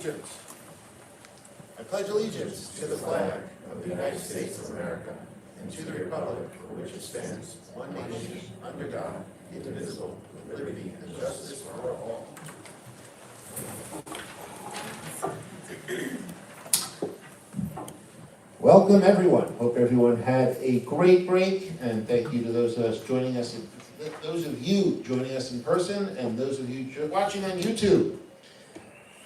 I pledge allegiance to the flag of the United States of America and to the republic for which it stands, one nation, under God, indivisible, with liberty and justice for all. Welcome, everyone. Hope everyone had a great break, and thank you to those of us joining us, those of you joining us in person, and those of you watching on YouTube.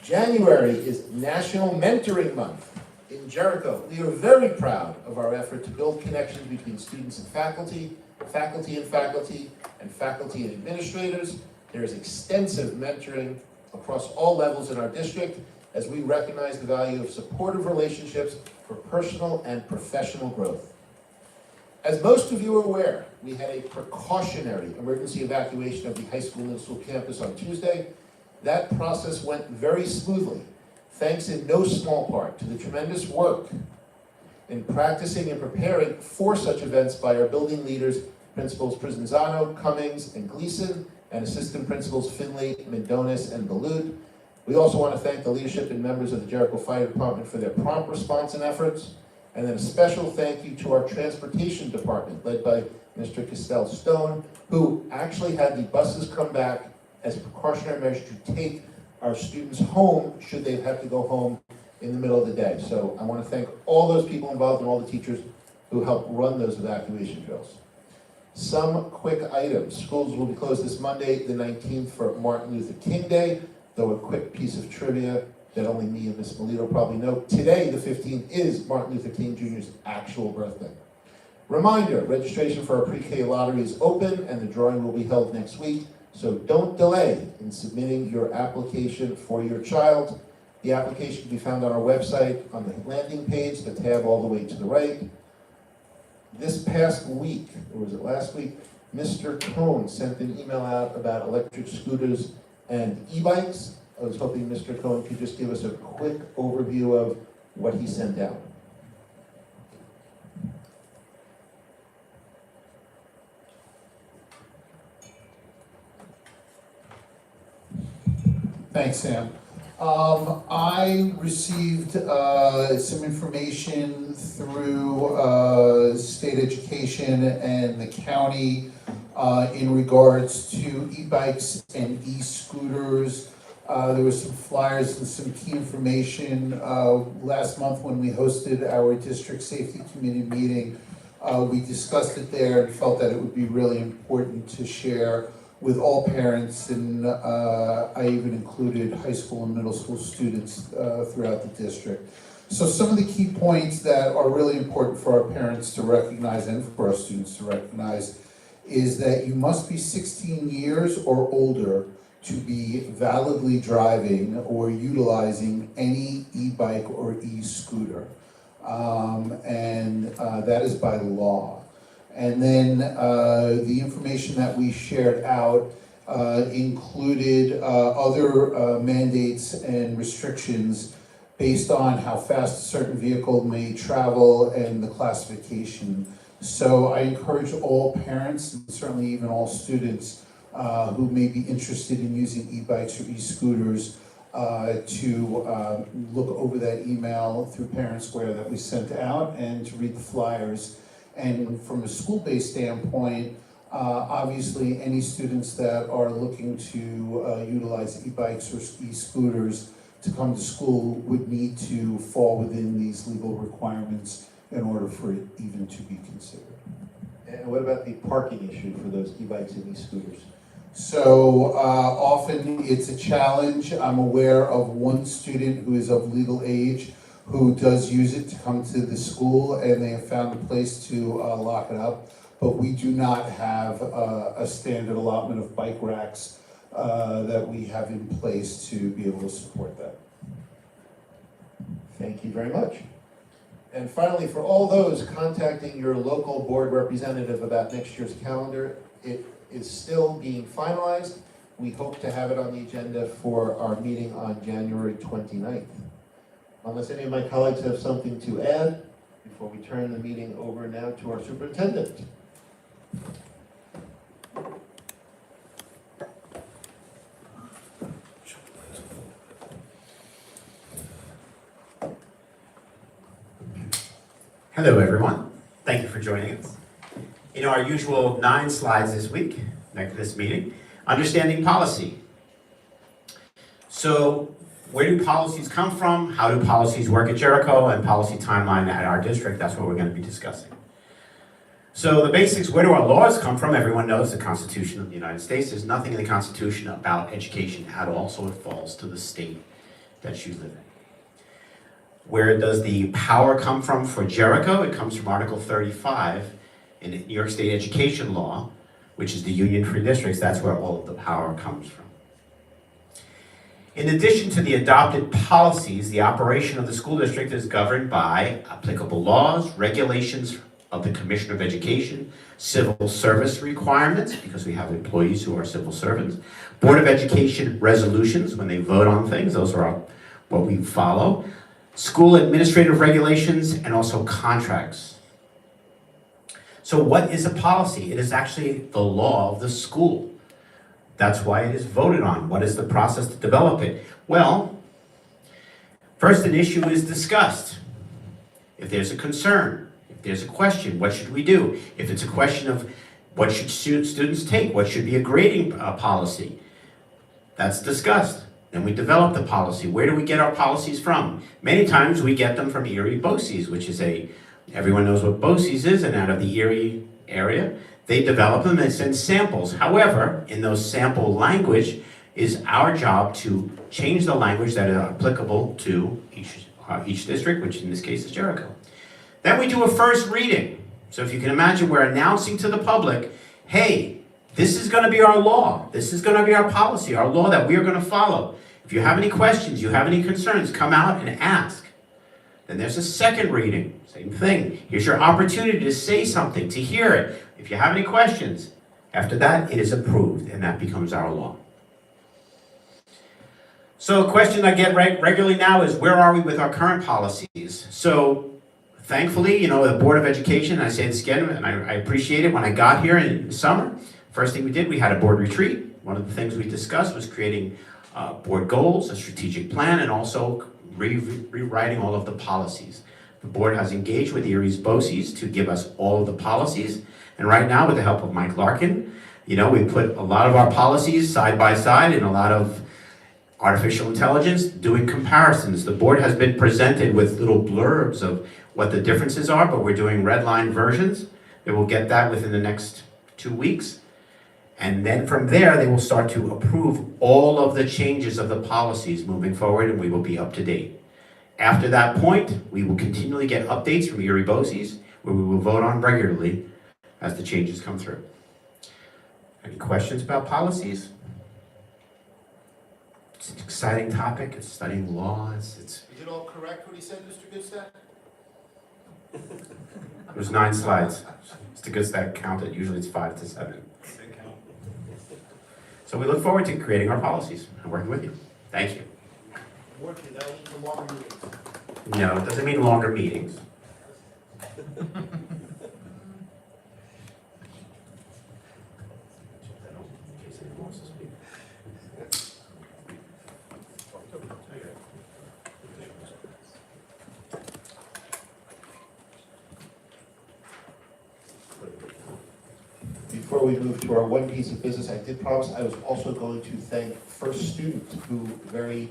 January is National Mentoring Month. In Jericho, we are very proud of our effort to build connections between students and faculty, faculty and faculty, and faculty and administrators. There is extensive mentoring across all levels in our district as we recognize the value of supportive relationships for personal and professional growth. As most of you are aware, we had a precautionary emergency evacuation of the high school and middle school campus on Tuesday. That process went very smoothly, thanks in no small part to the tremendous work in practicing and preparing for such events by our building leaders, Principals Prizanzano, Cummings, and Gleason, and Assistant Principals Finley, Mendonis, and Balud. We also want to thank the leadership and members of the Jericho Fire Department for their prompt response and efforts. And then a special thank you to our transportation department, led by Mr. Castell Stone, who actually had the buses come back as a precautionary measure to take our students home should they have to go home in the middle of the day. So I want to thank all those people involved and all the teachers who helped run those evacuation drills. Some quick items. Schools will be closed this Monday, the 19th, for Martin Luther King Day, though a quick piece of trivia that only me and Ms. Melito probably know. Today, the 15th, is Martin Luther King Jr.'s actual birthday. Reminder, registration for our pre-K lottery is open and the drawing will be held next week. So don't delay in submitting your application for your child. The application can be found on our website on the landing page, the tab all the way to the right. This past week, or was it last week, Mr. Cohn sent an email out about electric scooters and e-bikes. I was hoping Mr. Cohn could just give us a quick overview of what he sent out. Thanks, Sam. I received some information through state education and the county in regards to e-bikes and e-scooters. There were some flyers and some key information last month when we hosted our district safety committee meeting. We discussed it there and felt that it would be really important to share with all parents, and I even included high school and middle school students throughout the district. So some of the key points that are really important for our parents to recognize and for our students to recognize is that you must be 16 years or older to be validly driving or utilizing any e-bike or e-scooter. And that is by law. And then the information that we shared out included other mandates and restrictions based on how fast a certain vehicle may travel and the classification. So I encourage all parents, and certainly even all students who may be interested in using e-bikes or e-scooters to look over that email through Parent Square that we sent out and to read the flyers. And from a school-based standpoint, obviously any students that are looking to utilize e-bikes or e-scooters to come to school would need to fall within these legal requirements in order for it even to be considered. And what about the parking issue for those e-bikes and e-scooters? So often it's a challenge. I'm aware of one student who is of legal age who does use it to come to the school, and they have found a place to lock it up. But we do not have a standard allotment of bike racks that we have in place to be able to support that. Thank you very much. And finally, for all those contacting your local board representative about next year's calendar, it is still being finalized. We hope to have it on the agenda for our meeting on January 29th. Unless any of my colleagues have something to add, before we turn the meeting over now to our superintendent. Hello, everyone. Thank you for joining us. In our usual 9 slides this week, this meeting, understanding policy. So, where do policies come from? How do policies work at Jericho? And policy timeline at our district, that's what we're going to be discussing. So the basics, where do our laws come from? Everyone knows the Constitution of the United States. There's nothing in the Constitution about education at all, so it falls to the state that you live in. Where does the power come from for Jericho? It comes from Article 35 in the New York State Education Law, which is the union-free districts. That's where all of the power comes from. In addition to the adopted policies, the operation of the school district is governed by applicable laws, regulations of the Commissioner of Education, civil service requirements, because we have employees who are civil servants, Board of Education resolutions, when they vote on things, those are what we follow, school administrative regulations, and also contracts. So what is a policy? It is actually the law of the school. That's why it is voted on. What is the process to develop it? Well, first an issue is discussed. If there's a concern, if there's a question, what should we do? If it's a question of what should students take, what should be a grading policy, that's discussed. Then we develop the policy. Where do we get our policies from? Many times we get them from Erie BOCES, which is everyone knows what BOCES is, and out of the Erie area, they develop them and send samples. However, in those sample language, is our job to change the language that is applicable to each district, which in this case is Jericho. Then we do a first reading. So if you can imagine, we're announcing to the public, hey, this is going to be our law. This is going to be our policy, our law that we are going to follow. If you have any questions, you have any concerns, come out and ask. Then there's a second reading, same thing. Here's your opportunity to say something, to hear it. If you have any questions, after that, it is approved, and that becomes our law. So a question I get regularly now is, where are we with our current policies? So thankfully, the Board of Education, and I say this again, and I appreciate it, when I got here in the summer, first thing we did, we had a board retreat. One of the things we discussed was creating board goals, a strategic plan, and also rewriting all of the policies. The board has engaged with Erie's BOCES to give us all of the policies. And right now, with the help of Mike Larkin, we put a lot of our policies side by side and a lot of artificial intelligence doing comparisons. The board has been presented with little blurbs of what the differences are, but we're doing red line versions. They will get that within the next 2 weeks. And then from there, they will start to approve all of the changes of the policies moving forward, and we will be up to date. After that point, we will continually get updates from Erie BOCES, where we will vote on regularly as the changes come through. Any questions about policies? It's an exciting topic. It's studying laws. Is it all correct what he said, Mr. Goodstack? It was 9 slides. Mr. Goodstack counted. Usually it's 5 to 7. So we look forward to creating our policies and working with you. Thank you. Working, that means the longer meetings. No, it doesn't mean longer meetings. Before we move to our one piece of business, I did promise I was also going to thank First Student, who very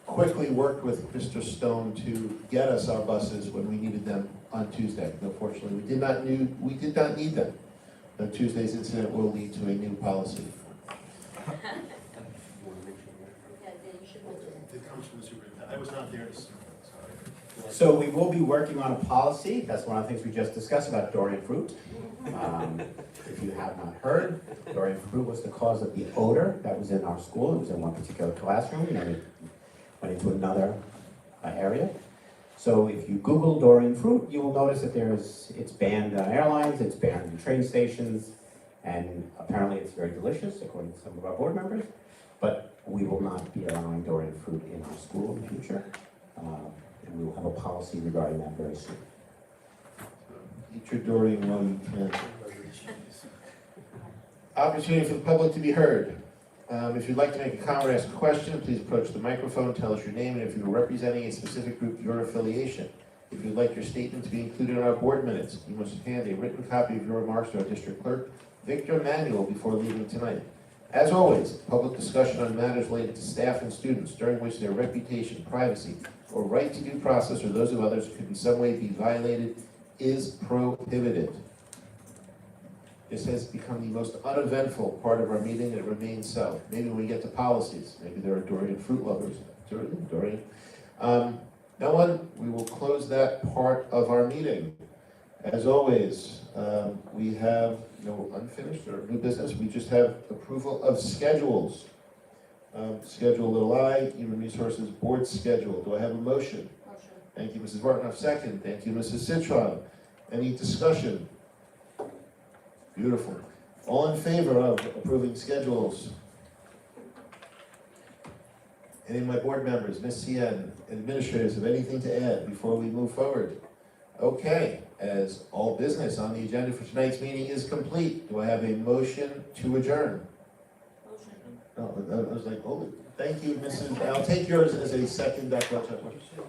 quickly worked with Mr. Stone to get us our buses when we needed them on Tuesday. Unfortunately, we did not need them. But Tuesday's incident will lead to a new policy. It comes from the superintendent. I was not there to see it, sorry. So we will be working on a policy. That's one of the things we just discussed about Dorian fruit. If you have not heard, Dorian fruit was the cause of the odor that was in our school. It was in one particular classroom, and then it went into another area. So if you Google Dorian fruit, you will notice that it's banned on airlines, it's banned in train stations, and apparently it's very delicious, according to some of our board members. But we will not be allowing Dorian fruit in our school in the future, and we will have a policy regarding that very soon. Eat your Dorian while you can. Opportunity for the public to be heard. If you'd like to make a comment or ask a question, please approach the microphone, tell us your name, and if you're representing a specific group, your affiliation. If you'd like your statement to be included in our board minutes, you must hand a written copy of your remarks to our district clerk, Victor Manuel, before leaving tonight. As always, public discussion on matters related to staff and students during which their reputation, privacy, or right to due process or those of others could in some way be violated is prohibited. This has become the most uneventful part of our meeting, and it remains so. Maybe when we get to policies, maybe there are Dorian fruit lovers. Dorian. No one, we will close that part of our meeting. As always, we have no unfinished or new business. We just have approval of schedules. Schedule little I, Human Resources Board schedule. Do I have a motion? Motion. Thank you, Mrs. Bartnoff. Second. Thank you, Mrs. Citron. Any discussion? Beautiful. All in favor of approving schedules? Any of my board members, Ms. Cien, administrators, have anything to add before we move forward? Okay, as all business on the agenda for tonight's meeting is complete, do I have a motion to adjourn? Motion. Oh, I was like, oh, thank you, Mrs. I'll take yours as a second, Dr. Rochester.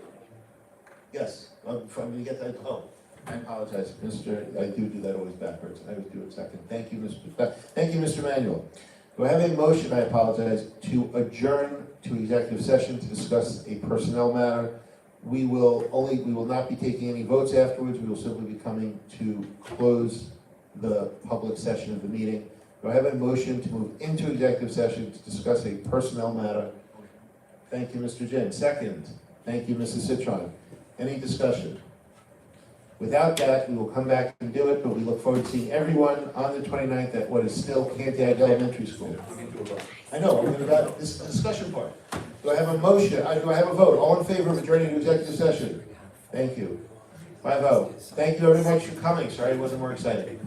Yes, I'm going to get that, oh, I apologize, I do that always backwards, I always do it second. Thank you, Mr. Manuel. Do I have a motion, I apologize, to adjourn to executive session to discuss a personnel matter? We will not be taking any votes afterwards, we will simply be coming to close the public session of the meeting. Do I have a motion to move into executive session to discuss a personnel matter? Thank you, Mr. Jin. Second. Thank you, Mrs. Citron. Any discussion? Without that, we will come back and do it, but we look forward to seeing everyone on the 29th at what is still Cantiac Elementary School. I know, we're going to, this is the discussion part. Do I have a motion, do I have a vote? All in favor of adjourning to executive session? Thank you. My vote. Thank you very much for coming, sorry it wasn't more exciting.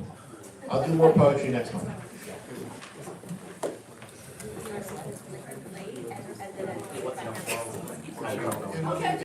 I'll do more poetry next month. Okay.